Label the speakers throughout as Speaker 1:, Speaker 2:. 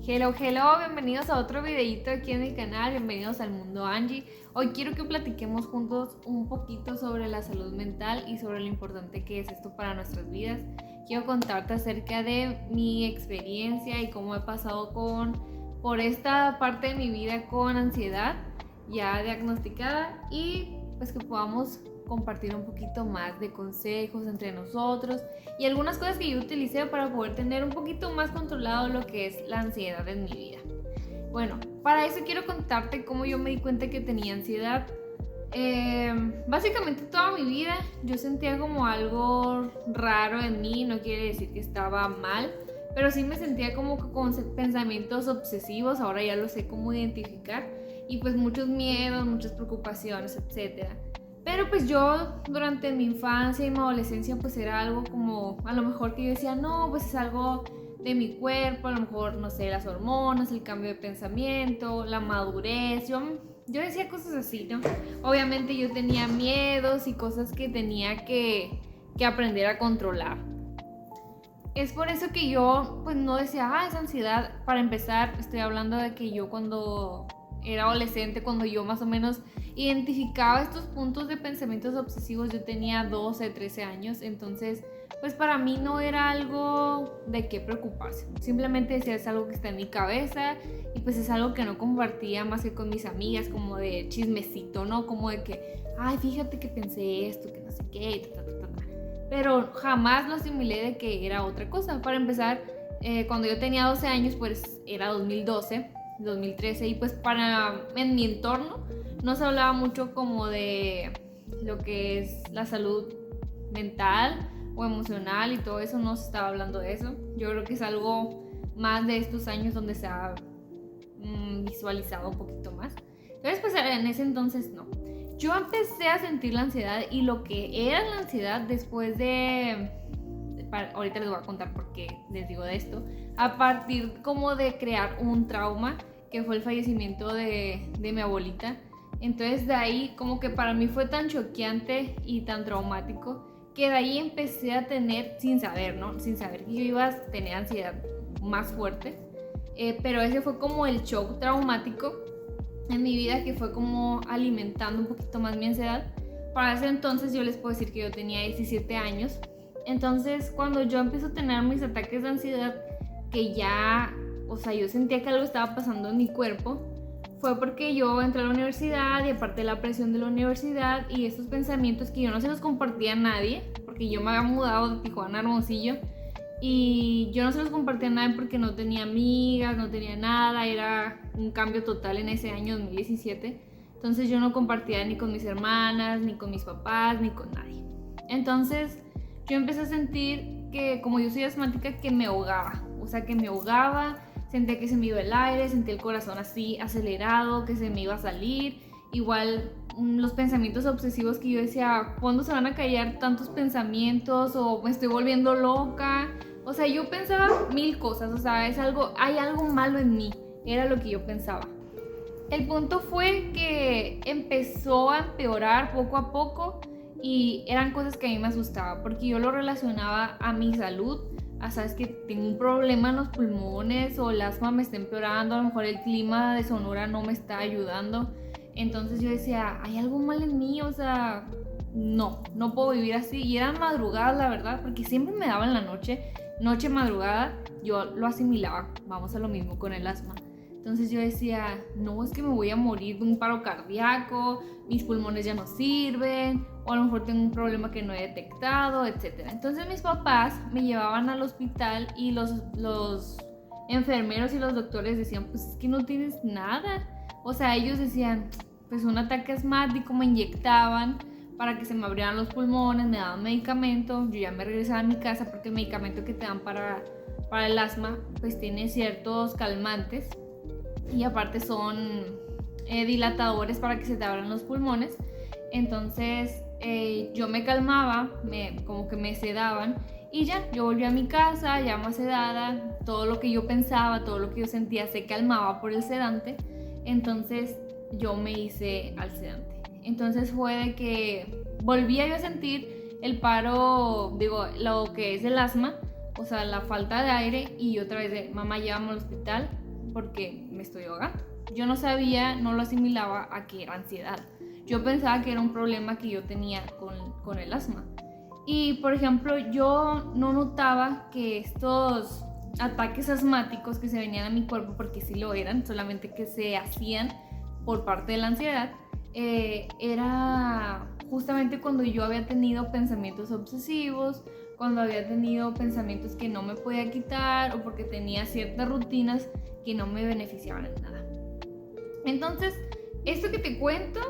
Speaker 1: Hello, bienvenidos a otro videito aquí en mi canal, bienvenidos al Mundo Angie. Hoy quiero que platiquemos juntos un poquito sobre la salud mental y sobre lo importante que es esto para nuestras vidas. Quiero contarte acerca de mi experiencia y cómo he pasado por esta parte de mi vida con ansiedad ya diagnosticada y pues que podamos compartir un poquito más de consejos entre nosotros y algunas cosas que yo utilicé para poder tener un poquito más controlado lo que es la ansiedad en mi vida. Bueno, para eso quiero contarte cómo yo me di cuenta que tenía ansiedad. Básicamente toda mi vida yo sentía como algo raro en mí, no quiere decir que estaba mal, pero sí me sentía como con pensamientos obsesivos, ahora ya lo sé cómo identificar, y pues muchos miedos, muchas preocupaciones, etcétera. Pero pues yo durante mi infancia y mi adolescencia pues era algo como, a lo mejor que yo decía, no, pues es algo de mi cuerpo, a lo mejor, no sé, las hormonas, el cambio de pensamiento, la madurez, yo decía cosas así, ¿no? Obviamente yo tenía miedos y cosas que tenía que aprender a controlar. Es por eso que yo pues no decía, es ansiedad. Para empezar, estoy hablando de que yo cuando era adolescente, cuando yo más o menos identificaba estos puntos de pensamientos obsesivos, yo tenía 12, 13 años, entonces pues para mí no era algo de qué preocuparse, simplemente decía es algo que está en mi cabeza y pues es algo que no compartía más que con mis amigas, como de chismecito, ¿no? Como de que, ay, fíjate que pensé esto, que no sé qué, pero jamás lo asimilé de que era otra cosa. Para empezar, cuando yo tenía 12 años, pues era 2012, 2013, y pues en mi entorno no se hablaba mucho como de lo que es la salud mental o emocional y todo eso, no se estaba hablando de eso. Yo creo que es algo más de estos años donde se ha visualizado un poquito más. Entonces pues en ese entonces no. Yo empecé a sentir la ansiedad y lo que era la ansiedad después ahorita les voy a contar por qué les digo de esto, a partir como de crear un trauma que fue el fallecimiento de mi abuelita. Entonces de ahí como que para mí fue tan choqueante y tan traumático que de ahí empecé a tener, sin saber que yo iba a tener ansiedad más fuerte, pero ese fue como el shock traumático en mi vida que fue como alimentando un poquito más mi ansiedad. Para ese entonces yo les puedo decir que yo tenía 17 años. Entonces cuando yo empecé a tener mis ataques de ansiedad, que ya, o sea, yo sentía que algo estaba pasando en mi cuerpo, fue porque yo entré a la universidad y aparte de la presión de la universidad y estos pensamientos que yo no se los compartía a nadie, porque yo me había mudado de Tijuana a Hermosillo y yo no se los compartía a nadie porque no tenía amigas, no tenía nada, era un cambio total en ese año 2017. Entonces yo no compartía ni con mis hermanas, ni con mis papás, ni con nadie. Entonces yo empecé a sentir que, como yo soy asmática, que me ahogaba, o sea, que me ahogaba, sentía que se me iba el aire, sentía el corazón así acelerado, que se me iba a salir. Igual los pensamientos obsesivos que yo decía, ¿cuándo se van a callar tantos pensamientos? O me estoy volviendo loca. O sea, yo pensaba mil cosas, o sea, hay algo malo en mí, era lo que yo pensaba. El punto fue que empezó a empeorar poco a poco y eran cosas que a mí me asustaban porque yo lo relacionaba a mi salud, a sabes que tengo un problema en los pulmones o el asma me está empeorando, a lo mejor el clima de Sonora no me está ayudando. Entonces yo decía, hay algo mal en mí, o sea, no puedo vivir así. Y eran madrugadas, la verdad, porque siempre me daba en la noche, madrugada, yo lo asimilaba, vamos a lo mismo con el asma. Entonces yo decía, no, es que me voy a morir de un paro cardíaco, mis pulmones ya no sirven, o a lo mejor tengo un problema que no he detectado, etc. Entonces mis papás me llevaban al hospital y los enfermeros y los doctores decían, pues es que no tienes nada. O sea, ellos decían, pues un ataque asmático, me inyectaban para que se me abrieran los pulmones, me daban medicamento, yo ya me regresaba a mi casa porque el medicamento que te dan para el asma pues tiene ciertos calmantes y aparte son dilatadores para que se te abran los pulmones. Entonces yo me calmaba, como que me sedaban y ya, yo volví a mi casa ya más sedada, todo lo que yo pensaba, todo lo que yo sentía se calmaba por el sedante. Entonces yo me hice al sedante. Entonces fue de que volvía yo a sentir el paro, lo que es el asma, o sea, la falta de aire, y otra vez de mamá, llévame al hospital. porque me estoy ahogando. Yo no sabía, no lo asimilaba a que era ansiedad. Yo pensaba que era un problema que yo tenía con el asma. Y, por ejemplo, yo no notaba que estos ataques asmáticos que se venían a mi cuerpo, porque sí lo eran, solamente que se hacían por parte de la ansiedad, era justamente cuando yo había tenido pensamientos obsesivos, cuando había tenido pensamientos que no me podía quitar o porque tenía ciertas rutinas que no me beneficiaban en nada. Entonces, esto que te cuento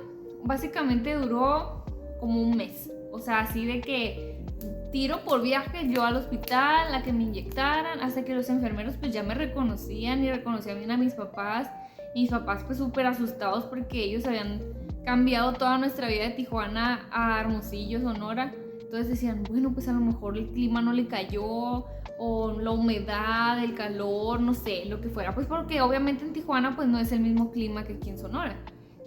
Speaker 1: básicamente duró como un mes. O sea, así de que tiro por viaje yo al hospital a que me inyectaran, hasta que los enfermeros pues ya me reconocían y reconocían bien a mis papás. Y mis papás pues súper asustados porque ellos habían cambiado toda nuestra vida de Tijuana a Hermosillo, Sonora. Entonces decían, bueno, pues a lo mejor el clima no le cayó, o la humedad, el calor, no sé, lo que fuera. Pues porque obviamente en Tijuana pues no es el mismo clima que aquí en Sonora.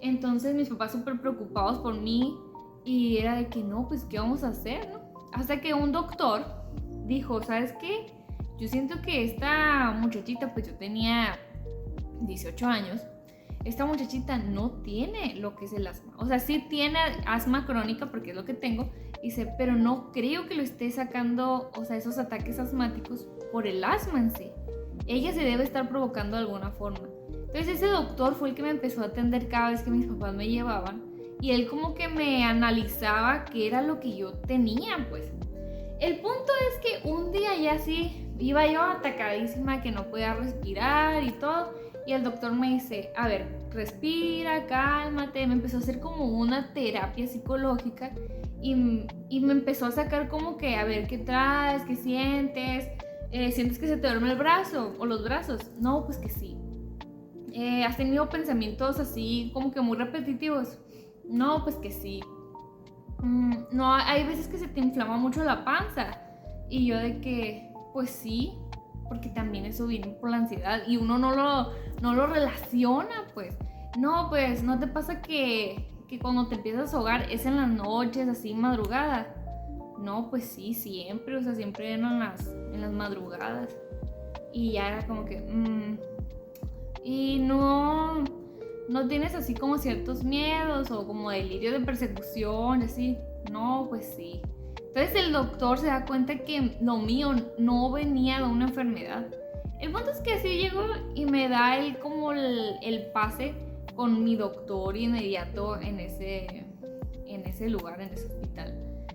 Speaker 1: Entonces mis papás súper preocupados por mí y era de que no, pues ¿qué vamos a hacer, no? Hasta que un doctor dijo, ¿sabes qué? Yo siento que esta muchachita, pues yo tenía 18 años, esta muchachita no tiene lo que es el asma. O sea, sí tiene asma crónica porque es lo que tengo, dice, pero no creo que lo esté sacando, o sea, esos ataques asmáticos por el asma en sí. Ella se debe estar provocando de alguna forma. Entonces ese doctor fue el que me empezó a atender cada vez que mis papás me llevaban y él como que me analizaba qué era lo que yo tenía, pues. El punto es que un día ya sí iba yo atacadísima, que no podía respirar y todo, y el doctor me dice, a ver, respira, cálmate. Me empezó a hacer como una terapia psicológica y me empezó a sacar como que, a ver, ¿qué traes? ¿Qué sientes? ¿Sientes que se te duerme el brazo o los brazos? No, pues que sí. ¿Has tenido pensamientos así como que muy repetitivos? No, pues que sí. No, hay veces que se te inflama mucho la panza. Y yo de que, pues sí, porque también eso viene por la ansiedad y uno no lo relaciona, pues. No, pues, ¿no te pasa que cuando te empiezas a ahogar es en las noches, así, madrugada? No, pues sí, siempre, o sea, siempre eran en las madrugadas. Y ya era como que, y no tienes así como ciertos miedos o como delirio de persecución, así. No, pues sí. Entonces el doctor se da cuenta que lo mío no venía de una enfermedad. El punto es que así llegó y me da como el pase con mi doctor inmediato en ese lugar, en ese hospital.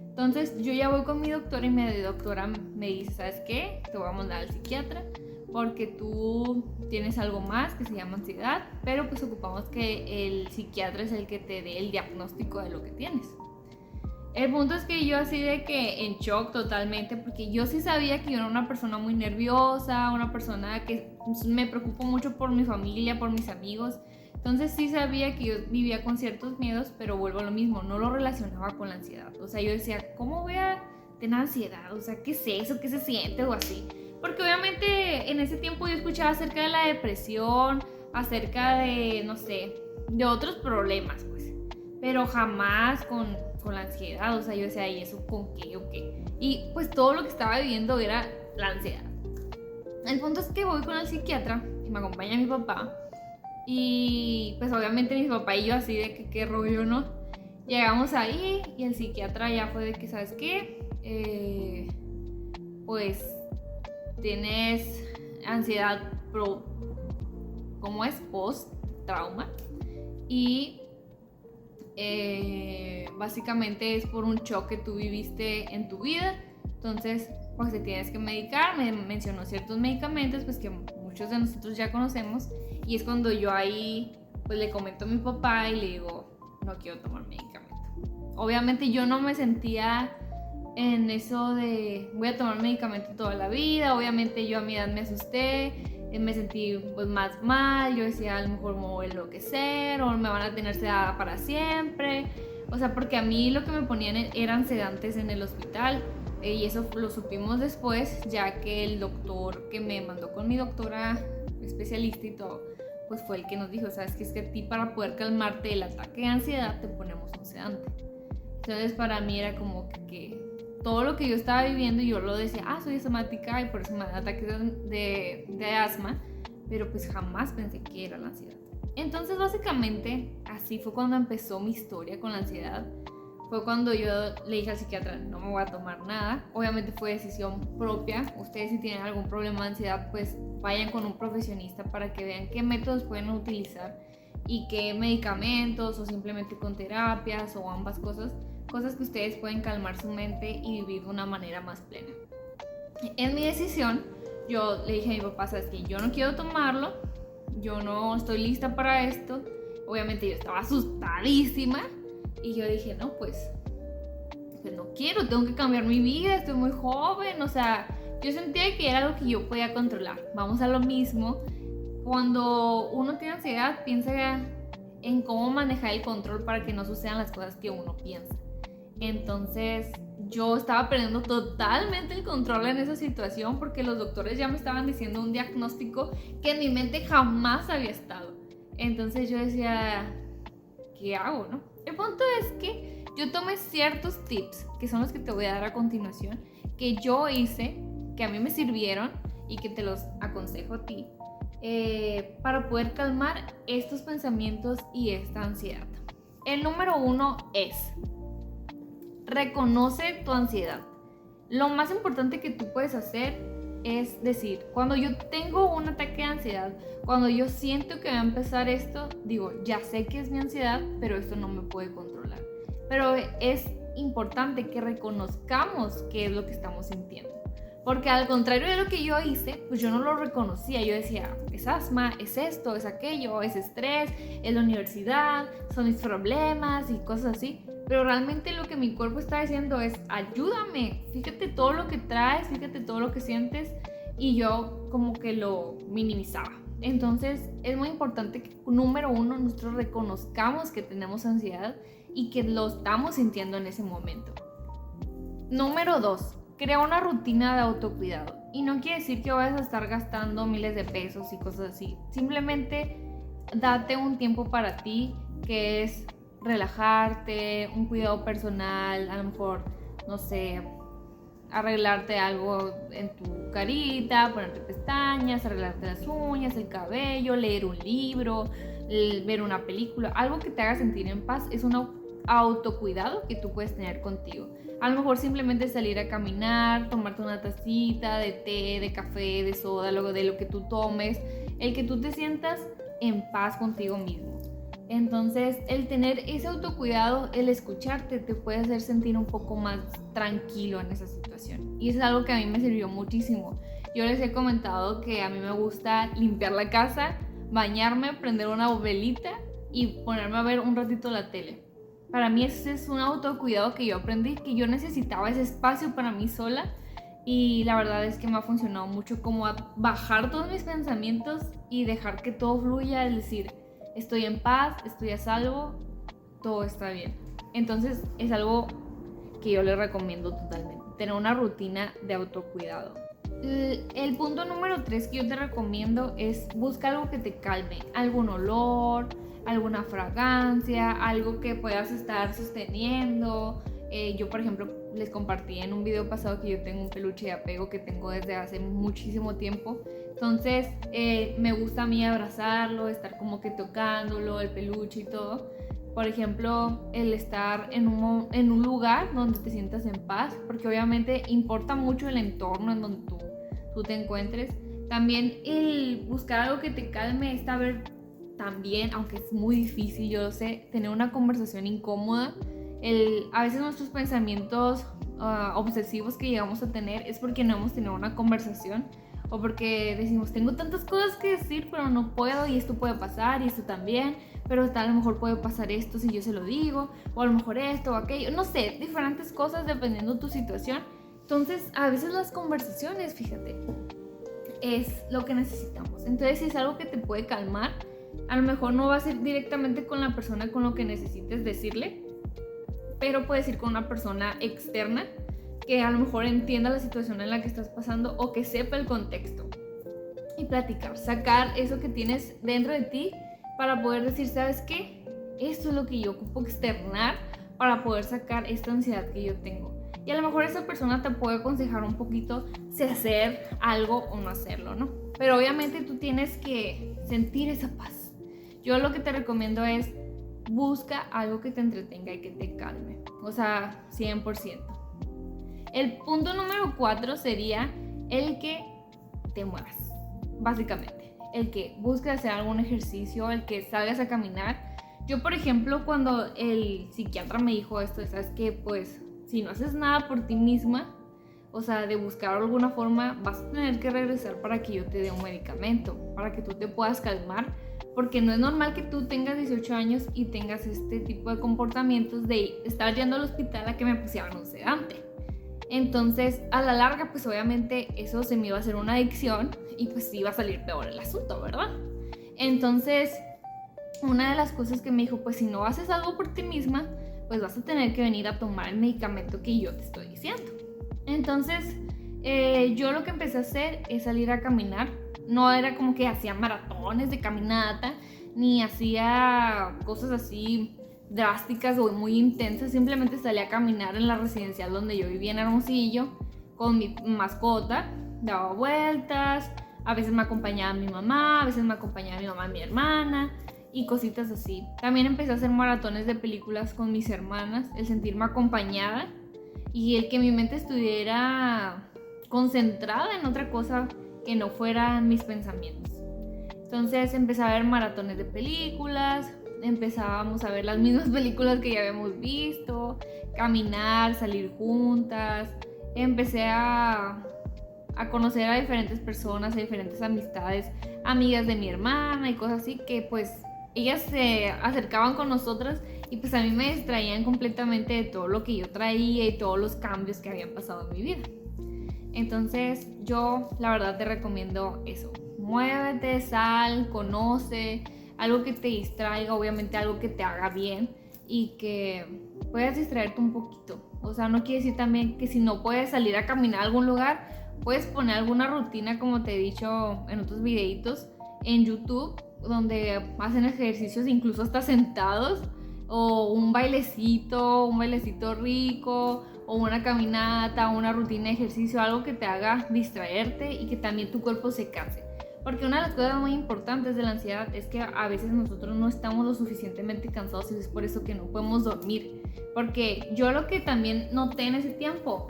Speaker 1: Entonces yo ya voy con mi doctora y mi doctora me dice, ¿sabes qué? Te voy a mandar al psiquiatra porque tú tienes algo más que se llama ansiedad, pero pues ocupamos que el psiquiatra es el que te dé el diagnóstico de lo que tienes. El punto es que yo así de que en shock totalmente, porque yo sí sabía que yo era una persona muy nerviosa, una persona que me preocupo mucho por mi familia, por mis amigos. Entonces sí sabía que yo vivía con ciertos miedos, pero vuelvo a lo mismo, no lo relacionaba con la ansiedad. O sea, yo decía, ¿cómo voy a tener ansiedad? O sea, ¿qué es eso? ¿Qué se siente? O así. Porque obviamente en ese tiempo yo escuchaba acerca de la depresión, acerca de, no sé, de otros problemas, pues. Pero jamás con la ansiedad. O sea, yo decía, ¿y eso con qué o qué? Y pues todo lo que estaba viviendo era la ansiedad. El punto es que voy con el psiquiatra y me acompaña mi papá. Y pues obviamente mi papá y yo así de que qué rollo, ¿no? Llegamos ahí y el psiquiatra ya fue de que, ¿sabes qué? Pues tienes ansiedad ¿cómo es? Post-trauma. Y básicamente es por un shock que tú viviste en tu vida. Entonces pues te tienes que medicar. Me mencionó ciertos medicamentos pues que muchos de nosotros ya conocemos. Y es cuando yo ahí pues le comento a mi papá y le digo, no quiero tomar medicamento. Obviamente yo no me sentía en eso de voy a tomar medicamento toda la vida. Obviamente yo a mi edad me asusté, me sentí pues más mal. Yo decía, a lo mejor me voy a enloquecer o me van a tener sedada para siempre. O sea, porque a mí lo que me ponían eran sedantes en el hospital. Y eso lo supimos después, ya que el doctor que me mandó con mi doctora especialista y todo, pues fue el que nos dijo, sabes que es que a ti para poder calmarte el ataque de ansiedad te ponemos un sedante. Entonces para mí era como que todo lo que yo estaba viviendo, yo lo decía, soy asmática y por eso me dan ataques de asma, pero pues jamás pensé que era la ansiedad. Entonces básicamente así fue cuando empezó mi historia con la ansiedad. Fue cuando yo le dije al psiquiatra, no me voy a tomar nada. Obviamente fue decisión propia. Ustedes si tienen algún problema de ansiedad, pues vayan con un profesionista para que vean qué métodos pueden utilizar y qué medicamentos o simplemente con terapias o ambas cosas que ustedes pueden calmar su mente y vivir de una manera más plena. En mi decisión, yo le dije a mi papá, sabes que yo no quiero tomarlo, yo no estoy lista para esto. Obviamente yo estaba asustadísima y yo dije, no, pues no quiero, tengo que cambiar mi vida, estoy muy joven, o sea, yo sentía que era algo que yo podía controlar. Vamos a lo mismo, cuando uno tiene ansiedad, piensa en cómo manejar el control para que no sucedan las cosas que uno piensa. Entonces yo estaba perdiendo totalmente el control en esa situación porque los doctores ya me estaban diciendo un diagnóstico que en mi mente jamás había estado. Entonces yo decía, ¿qué hago, no? El punto es que yo tomé ciertos tips, que son los que te voy a dar a continuación, que yo hice, que a mí me sirvieron y que te los aconsejo a ti, para poder calmar estos pensamientos y esta ansiedad. El número 1 es: reconoce tu ansiedad. Lo más importante que tú puedes hacer es decir, cuando yo tengo un ataque de ansiedad, cuando yo siento que va a empezar esto, digo, ya sé que es mi ansiedad, pero esto no me puede controlar. Pero es importante que reconozcamos qué es lo que estamos sintiendo. Porque al contrario de lo que yo hice, pues yo no lo reconocía. Yo decía, es asma, es esto, es aquello, es estrés, es la universidad, son mis problemas y cosas así. Pero realmente lo que mi cuerpo está diciendo es, ayúdame, fíjate todo lo que traes, fíjate todo lo que sientes. Y yo como que lo minimizaba. Entonces es muy importante que, número 1, nosotros reconozcamos que tenemos ansiedad y que lo estamos sintiendo en ese momento. Número 2, crea una rutina de autocuidado. Y no quiere decir que vayas a estar gastando miles de pesos y cosas así. Simplemente date un tiempo para ti, que es relajarte, un cuidado personal, a lo mejor, no sé, arreglarte algo en tu carita, ponerte pestañas, arreglarte las uñas, el cabello, leer un libro, ver una película, algo que te haga sentir en paz. Es un autocuidado que tú puedes tener contigo. A lo mejor simplemente salir a caminar, tomarte una tacita de té, de café, de soda, luego de lo que tú tomes, el que tú te sientas en paz contigo mismo. Entonces, el tener ese autocuidado, el escucharte, te puede hacer sentir un poco más tranquilo en esa situación. Y es algo que a mí me sirvió muchísimo. Yo les he comentado que a mí me gusta limpiar la casa, bañarme, prender una velita y ponerme a ver un ratito la tele. Para mí ese es un autocuidado que yo aprendí, que yo necesitaba ese espacio para mí sola. Y la verdad es que me ha funcionado mucho como a bajar todos mis pensamientos y dejar que todo fluya, es decir, estoy en paz, estoy a salvo, todo está bien. Entonces es algo que yo les recomiendo totalmente, tener una rutina de autocuidado. El punto número 3 que yo te recomiendo es busca algo que te calme, algún olor, alguna fragancia, algo que puedas estar sosteniendo. Yo, por ejemplo, les compartí en un video pasado que yo tengo un peluche de apego que tengo desde hace muchísimo tiempo. Entonces me gusta a mí abrazarlo, estar como que tocándolo, el peluche y todo. Por ejemplo, el estar en un lugar donde te sientas en paz, porque obviamente importa mucho el entorno en donde tú te encuentres. También el buscar algo que te calme, es saber también, aunque es muy difícil, yo lo sé, tener una conversación incómoda. A veces nuestros pensamientos obsesivos que llegamos a tener es porque no hemos tenido una conversación, o porque decimos, tengo tantas cosas que decir, pero no puedo, y esto puede pasar, y esto también, pero a lo mejor puede pasar esto si yo se lo digo, o a lo mejor esto o aquello, no sé, diferentes cosas dependiendo de tu situación. Entonces, a veces las conversaciones, fíjate, es lo que necesitamos. Entonces, si es algo que te puede calmar, a lo mejor no va a ser directamente con la persona con lo que necesites decirle, pero puedes ir con una persona externa que a lo mejor entienda la situación en la que estás pasando o que sepa el contexto, y platicar, sacar eso que tienes dentro de ti para poder decir, ¿sabes qué? Esto es lo que yo ocupo externar para poder sacar esta ansiedad que yo tengo. y a lo mejor esa persona te puede aconsejar un poquito si hacer algo o no hacerlo, ¿no? Pero obviamente tú tienes que sentir esa paz. Yo lo que te recomiendo es busca algo que te entretenga y que te calme, o sea, 100%. El punto número 4 sería el que te muevas, básicamente. El que busques hacer algún ejercicio, el que salgas a caminar. Yo, por ejemplo, cuando el psiquiatra me dijo esto, sabes que pues si no haces nada por ti misma, o sea, de buscar alguna forma, vas a tener que regresar para que yo te dé un medicamento, para que tú te puedas calmar, porque no es normal que tú tengas 18 años y tengas este tipo de comportamientos de estar yendo al hospital a que me pusieran un sedante. Entonces, a la larga, pues obviamente eso se me iba a hacer una adicción y pues iba a salir peor el asunto, ¿verdad? Entonces, una de las cosas que me dijo, pues si no haces algo por ti misma, pues vas a tener que venir a tomar el medicamento que yo te estoy diciendo. Entonces, yo lo que empecé a hacer es salir a caminar. No era como que hacía maratones de caminata, ni hacía cosas así drásticas o muy intensas. Simplemente salía a caminar en la residencial donde yo vivía en Hermosillo con mi mascota, daba vueltas, a veces me acompañaba mi mamá, a veces me acompañaba mi hermana y cositas así. También empecé a hacer maratones de películas con mis hermanas, el sentirme acompañada y el que mi mente estuviera concentrada en otra cosa que no fueran mis pensamientos. Entonces empecé a ver maratones de películas, empezábamos a ver las mismas películas que ya habíamos visto, caminar, salir juntas, empecé a conocer a diferentes personas, a diferentes amistades, amigas de mi hermana y cosas así que pues ellas se acercaban con nosotras y pues a mí me distraían completamente de todo lo que yo traía y todos los cambios que habían pasado en mi vida. Entonces yo la verdad te recomiendo eso, muévete, sal, conoce, algo que te distraiga, obviamente algo que te haga bien y que puedas distraerte un poquito. O sea, no quiere decir también que si no puedes salir a caminar a algún lugar, puedes poner alguna rutina como te he dicho en otros videitos en YouTube donde hacen ejercicios incluso hasta sentados, o un bailecito rico, o una caminata, una rutina de ejercicio, algo que te haga distraerte y que también tu cuerpo se canse. Porque una de las cosas muy importantes de la ansiedad es que a veces nosotros no estamos lo suficientemente cansados y es por eso que no podemos dormir. Porque yo lo que también noté en ese tiempo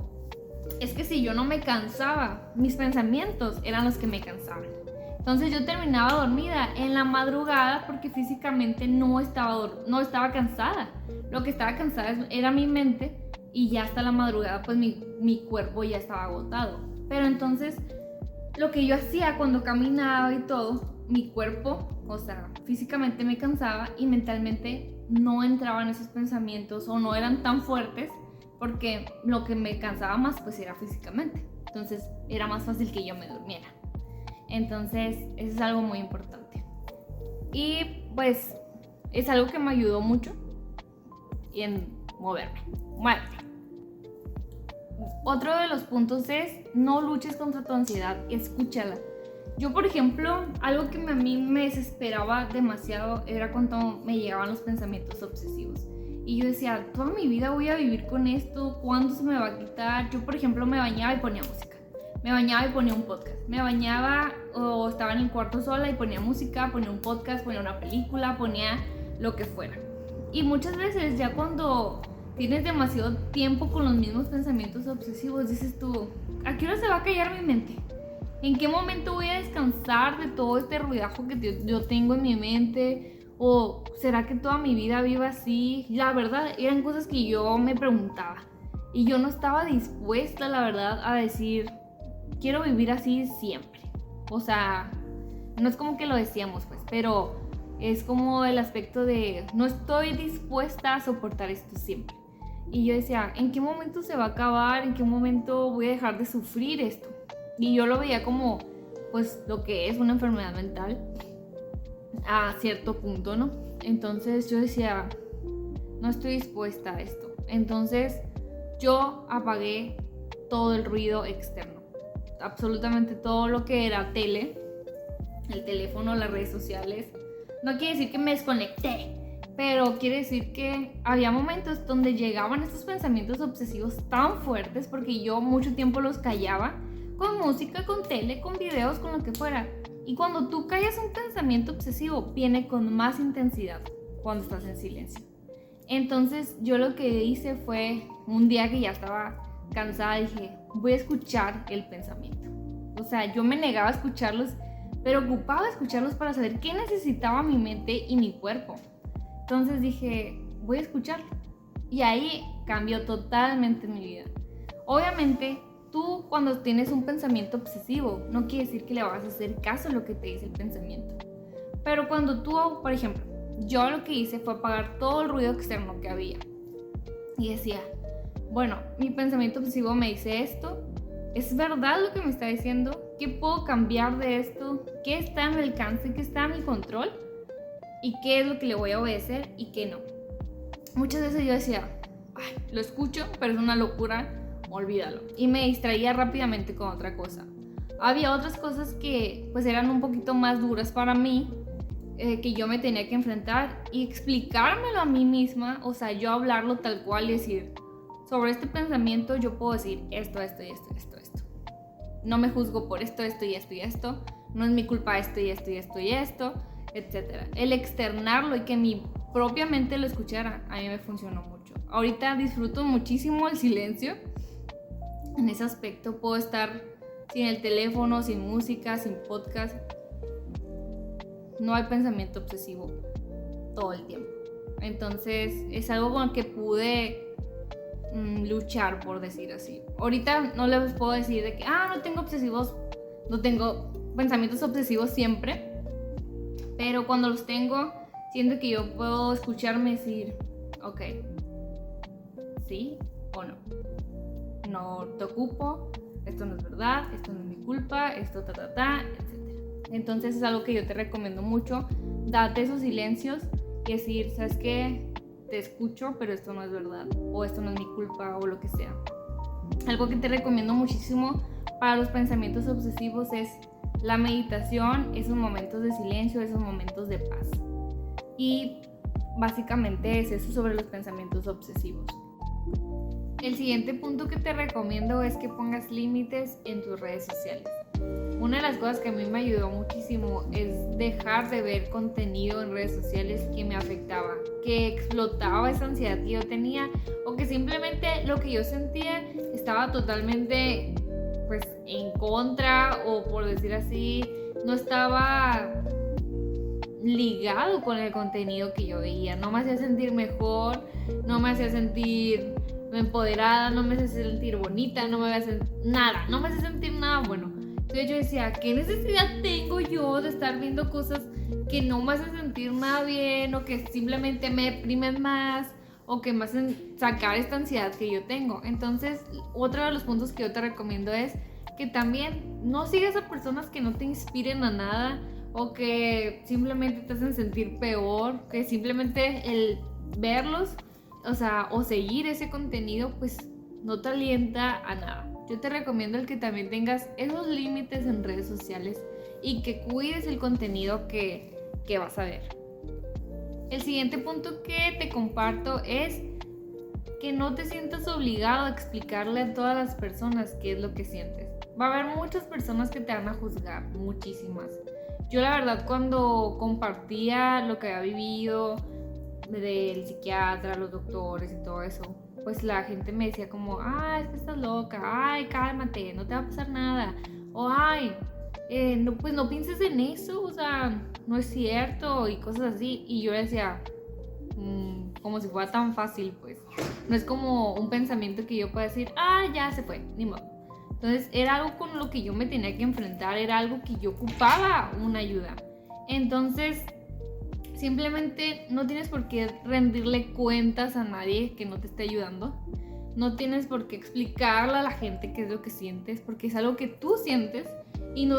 Speaker 1: es que si yo no me cansaba, mis pensamientos eran los que me cansaban. Entonces yo terminaba dormida en la madrugada porque físicamente no estaba cansada. Lo que estaba cansada era mi mente y ya hasta la madrugada pues mi cuerpo ya estaba agotado. Pero entonces lo que yo hacía cuando caminaba y todo, mi cuerpo, o sea, físicamente me cansaba y mentalmente no entraban esos pensamientos o no eran tan fuertes porque lo que me cansaba más pues era físicamente. Entonces era más fácil que yo me durmiera. Entonces eso es algo muy importante. Y pues es algo que me ayudó mucho en moverme. Muévete. Otro de los puntos es no luches contra tu ansiedad, escúchala. Yo, por ejemplo, algo que a mí me desesperaba demasiado era cuando me llegaban los pensamientos obsesivos. Y yo decía, toda mi vida voy a vivir con esto, ¿cuándo se me va a quitar? Yo, por ejemplo, me bañaba y ponía música. Me bañaba y ponía un podcast. Me bañaba o estaba en el cuarto sola y ponía música, ponía un podcast, ponía una película, ponía lo que fuera. Y muchas veces ya cuando tienes demasiado tiempo con los mismos pensamientos obsesivos, dices tú, ¿a qué hora se va a callar mi mente? ¿En qué momento voy a descansar de todo este ruidajo que yo tengo en mi mente? ¿O será que toda mi vida viva así? La verdad, eran cosas que yo me preguntaba. Y yo no estaba dispuesta, la verdad, a decir, quiero vivir así siempre. O sea, no es como que lo decíamos, pues, pero es como el aspecto de no estoy dispuesta a soportar esto siempre. Y yo decía, ¿en qué momento se va a acabar? ¿En qué momento voy a dejar de sufrir esto? Y yo lo veía como, pues, lo que es una enfermedad mental a cierto punto, ¿no? Entonces yo decía, no estoy dispuesta a esto. Entonces yo apagué todo el ruido externo. Absolutamente todo lo que era tele, el teléfono, las redes sociales. No quiere decir que me desconecté, Pero quiere decir que había momentos donde llegaban estos pensamientos obsesivos tan fuertes porque yo mucho tiempo los callaba con música, con tele, con videos, con lo que fuera. Y cuando tú callas un pensamiento obsesivo, viene con más intensidad cuando estás en silencio. Entonces yo lo que hice fue, un día que ya estaba cansada, dije, voy a escuchar el pensamiento. O sea, yo me negaba a escucharlos, pero ocupaba escucharlos para saber qué necesitaba mi mente y mi cuerpo. Entonces dije, voy a escucharlo. Y ahí cambió totalmente mi vida. Obviamente, tú cuando tienes un pensamiento obsesivo, no quiere decir que le vas a hacer caso a lo que te dice el pensamiento. Pero cuando tú, por ejemplo, yo lo que hice fue apagar todo el ruido externo que había. Y decía, bueno, mi pensamiento obsesivo me dice esto. ¿Es verdad lo que me está diciendo? ¿Qué puedo cambiar de esto? ¿Qué está a mi alcance? ¿Qué está a mi control? ¿Y qué es lo que le voy a obedecer y qué no? Muchas veces yo decía, ay, lo escucho, pero es una locura, olvídalo. Y me distraía rápidamente con otra cosa. Había otras cosas que pues eran un poquito más duras para mí, que yo me tenía que enfrentar y explicármelo a mí misma, o sea, yo hablarlo tal cual y decir, sobre este pensamiento yo puedo decir esto, esto y esto, esto, esto. No me juzgo por esto, esto y esto y esto. No es mi culpa esto y esto y esto y esto, etc. El externarlo y que mi propia mente lo escuchara, a mí me funcionó mucho. Ahorita disfruto muchísimo el silencio. En ese aspecto puedo estar sin el teléfono, sin música, sin podcast. No hay pensamiento obsesivo todo el tiempo. Entonces es algo con lo que pude luchar, por decir así. Ahorita no les puedo decir de que no tengo pensamientos obsesivos siempre, pero cuando los tengo siento que yo puedo escucharme y decir, ok, sí o no, no te ocupo, esto no es verdad, esto no es mi culpa, esto etc. Entonces es algo que yo te recomiendo mucho, date esos silencios y decir, ¿sabes qué? Te escucho, pero esto no es verdad, o esto no es mi culpa, o lo que sea. Algo que te recomiendo muchísimo para los pensamientos obsesivos es la meditación, esos momentos de silencio, esos momentos de paz. Y básicamente es eso sobre los pensamientos obsesivos. El siguiente punto que te recomiendo es que pongas límites en tus redes sociales. Una de las cosas que a mí me ayudó muchísimo es dejar de ver contenido en redes sociales que me afectaba, que explotaba esa ansiedad que yo tenía, o que simplemente lo que yo sentía estaba totalmente pues en contra, o por decir así, no estaba ligado con el contenido que yo veía. No me hacía sentir mejor, no me hacía sentir empoderada, no me hacía sentir bonita, no me hacía sentir nada bueno. Entonces yo decía, ¿qué necesidad tengo yo de estar viendo cosas que no me hacen sentir nada bien, o que simplemente me deprimen más, o que me hacen sacar esta ansiedad que yo tengo? Entonces, otro de los puntos que yo te recomiendo es que también no sigas a personas que no te inspiren a nada, o que simplemente te hacen sentir peor, que simplemente el verlos, o seguir ese contenido, pues no te alienta a nada. Yo te recomiendo el que también tengas esos límites en redes sociales y que cuides el contenido que vas a ver. El siguiente punto que te comparto es que no te sientas obligado a explicarle a todas las personas qué es lo que sientes. Va a haber muchas personas que te van a juzgar, muchísimas. Yo la verdad, cuando compartía lo que había vivido del psiquiatra, los doctores y todo eso, pues la gente me decía como, es que estás loca, cálmate, no te va a pasar nada, o pues no pienses en eso, o sea, no es cierto, y cosas así. Y yo decía, como si fuera tan fácil, pues no es como un pensamiento que yo pueda decir, ya se fue, ni modo. Entonces era algo con lo que yo me tenía que enfrentar, era algo que yo ocupaba una ayuda. Entonces simplemente no tienes por qué rendirle cuentas a nadie que no te esté ayudando. No tienes por qué explicarle a la gente qué es lo que sientes, porque es algo que tú sientes, y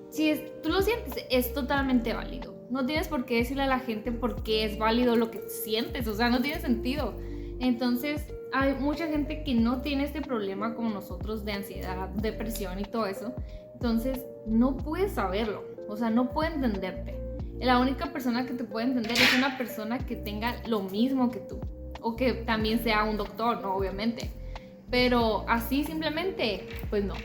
Speaker 1: si tú lo sientes, es totalmente válido. No tienes por qué decirle a la gente por qué es válido lo que sientes, o sea, no tiene sentido. Entonces hay mucha gente que no tiene este problema como nosotros de ansiedad, depresión y todo eso. Entonces no puede saberlo, o sea, no puede entenderte. la única persona que te puede entender es una persona que tenga lo mismo que tú, o que también sea un doctor, ¿no? Obviamente. Pero así simplemente, pues no.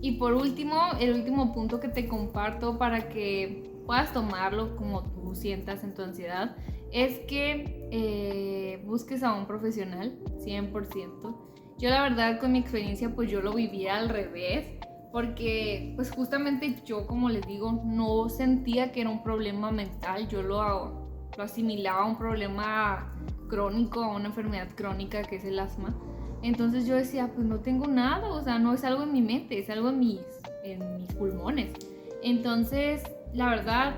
Speaker 1: Y por último, el último punto que te comparto para que puedas tomarlo como tú sientas en tu ansiedad es que busques a un profesional, 100%. Yo la verdad con mi experiencia pues yo lo vivía al revés, porque pues justamente yo, como les digo, no sentía que era un problema mental, yo lo asimilaba a un problema crónico, a una enfermedad crónica que es el asma. Entonces yo decía, pues no tengo nada, o sea, no es algo en mi mente, es algo en mis pulmones. Entonces, la verdad,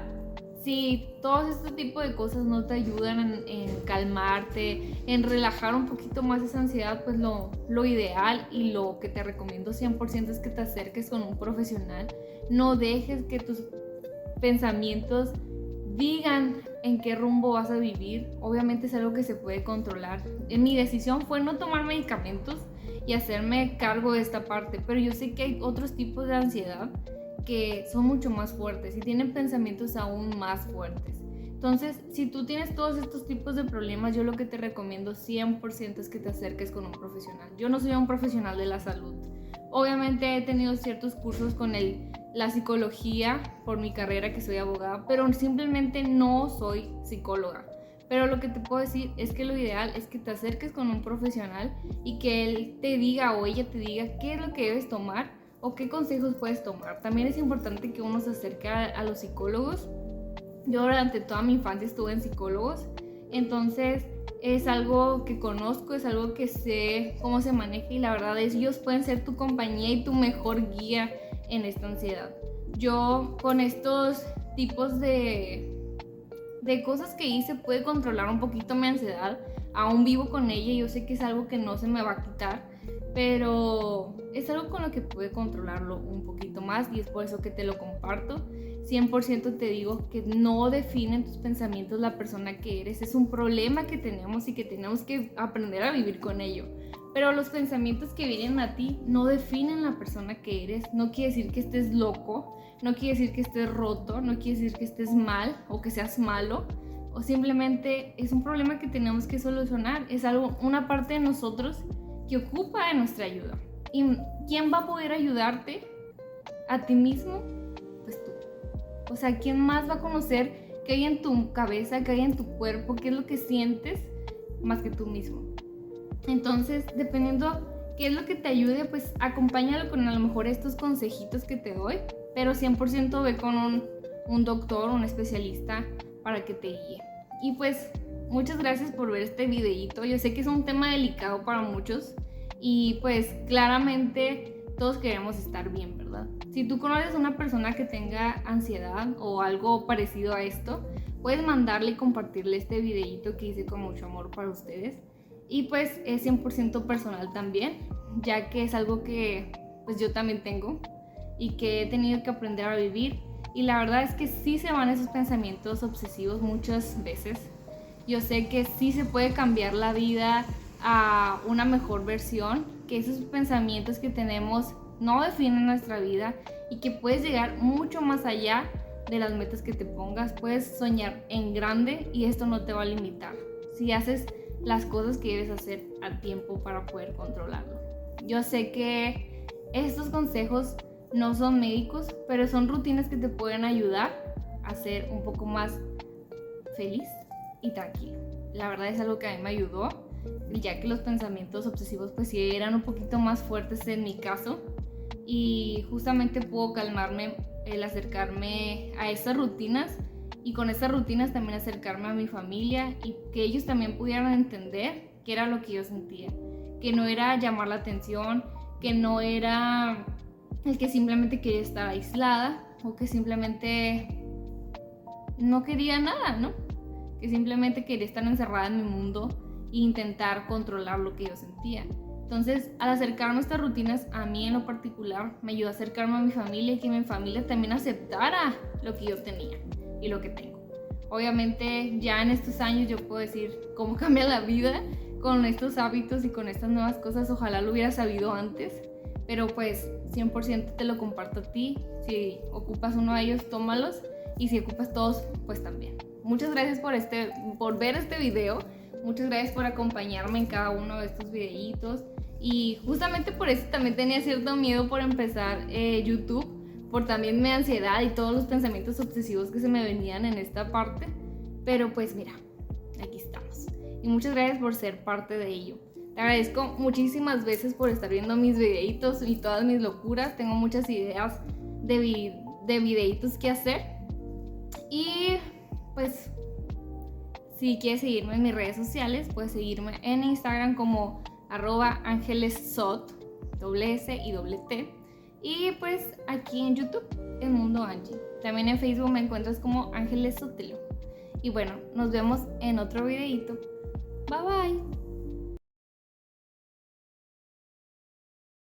Speaker 1: si todos este tipo de cosas no te ayudan en calmarte, en relajar un poquito más esa ansiedad, pues lo ideal y lo que te recomiendo 100% es que te acerques con un profesional. No dejes que tus pensamientos digan en qué rumbo vas a vivir. Obviamente es algo que se puede controlar. Mi decisión fue no tomar medicamentos y hacerme cargo de esta parte, pero yo sé que hay otros tipos de ansiedad que son mucho más fuertes y tienen pensamientos aún más fuertes. Entonces, si tú tienes todos estos tipos de problemas, yo lo que te recomiendo 100% es que te acerques con un profesional. Yo no soy un profesional de la salud. Obviamente he tenido ciertos cursos con la psicología por mi carrera, que soy abogada, pero simplemente no soy psicóloga. Pero lo que te puedo decir es que lo ideal es que te acerques con un profesional y que él te diga o ella te diga qué es lo que debes tomar o qué consejos puedes tomar. También es importante que uno se acerque a los psicólogos. Yo durante toda mi infancia estuve en psicólogos, entonces es algo que conozco, es algo que sé cómo se maneja y la verdad es que ellos pueden ser tu compañía y tu mejor guía en esta ansiedad. Yo con estos tipos de cosas que hice pude controlar un poquito mi ansiedad. Aún vivo con ella y yo sé que es algo que no se me va a quitar, pero es algo con lo que pude controlarlo un poquito más y es por eso que te lo comparto. 100% te digo que no definen tus pensamientos la persona que eres. Es un problema que tenemos y que tenemos que aprender a vivir con ello. Pero los pensamientos que vienen a ti no definen la persona que eres. No quiere decir que estés loco, no quiere decir que estés roto, no quiere decir que estés mal o que seas malo. O simplemente es un problema que tenemos que solucionar. Es algo, una parte de nosotros que ocupa de nuestra ayuda. ¿Y quién va a poder ayudarte? ¿A ti mismo? Pues tú. O sea, ¿quién más va a conocer qué hay en tu cabeza, qué hay en tu cuerpo, qué es lo que sientes más que tú mismo? Entonces, dependiendo qué es lo que te ayude, pues acompáñalo con a lo mejor estos consejitos que te doy, pero 100% ve con un doctor, un especialista para que te guíe. Y pues, muchas gracias por ver este videíto. Yo sé que es un tema delicado para muchos y pues claramente todos queremos estar bien, ¿verdad? Si tú conoces a una persona que tenga ansiedad o algo parecido a esto, puedes mandarle y compartirle este videíto que hice con mucho amor para ustedes. Y pues es 100% personal también, ya que es algo que pues yo también tengo y que he tenido que aprender a vivir. Y la verdad es que sí se van esos pensamientos obsesivos muchas veces. Yo sé que sí se puede cambiar la vida a una mejor versión, que esos pensamientos que tenemos no definen nuestra vida y que puedes llegar mucho más allá de las metas que te pongas. Puedes soñar en grande y esto no te va a limitar si haces las cosas que debes hacer a tiempo para poder controlarlo. Yo sé que estos consejos no son médicos, pero son rutinas que te pueden ayudar a ser un poco más feliz y tranquilo. La verdad es algo que a mí me ayudó, ya que los pensamientos obsesivos pues sí eran un poquito más fuertes en mi caso, y justamente puedo calmarme el acercarme a estas rutinas, y con estas rutinas también acercarme a mi familia y que ellos también pudieran entender qué era lo que yo sentía, que no era llamar la atención, que no era el que simplemente quería estar aislada o que simplemente no quería nada, ¿no? Que simplemente quería estar encerrada en mi mundo e intentar controlar lo que yo sentía. Entonces, al acercarme a estas rutinas, a mí en lo particular, me ayudó a acercarme a mi familia y que mi familia también aceptara lo que yo tenía y lo que tengo. Obviamente, ya en estos años yo puedo decir cómo cambia la vida con estos hábitos y con estas nuevas cosas. Ojalá lo hubiera sabido antes, pero pues 100% te lo comparto a ti. Si ocupas uno de ellos, tómalos y si ocupas todos, pues también. Muchas gracias por ver este video. Muchas gracias por acompañarme en cada uno de estos videitos. Y justamente por eso también tenía cierto miedo por empezar YouTube, por también mi ansiedad y todos los pensamientos obsesivos que se me venían en esta parte. Pero pues mira, aquí estamos. Y muchas gracias por ser parte de ello. Te agradezco muchísimas veces por estar viendo mis videitos y todas mis locuras. Tengo muchas ideas de videitos que hacer. Y pues si quieres seguirme en mis redes sociales, puedes seguirme en Instagram como @angelessot, S y T. Y pues aquí en YouTube, en Mundo Angie. También en Facebook me encuentras como Ángeles Sotelo. Y bueno, nos vemos en otro videito. Bye bye.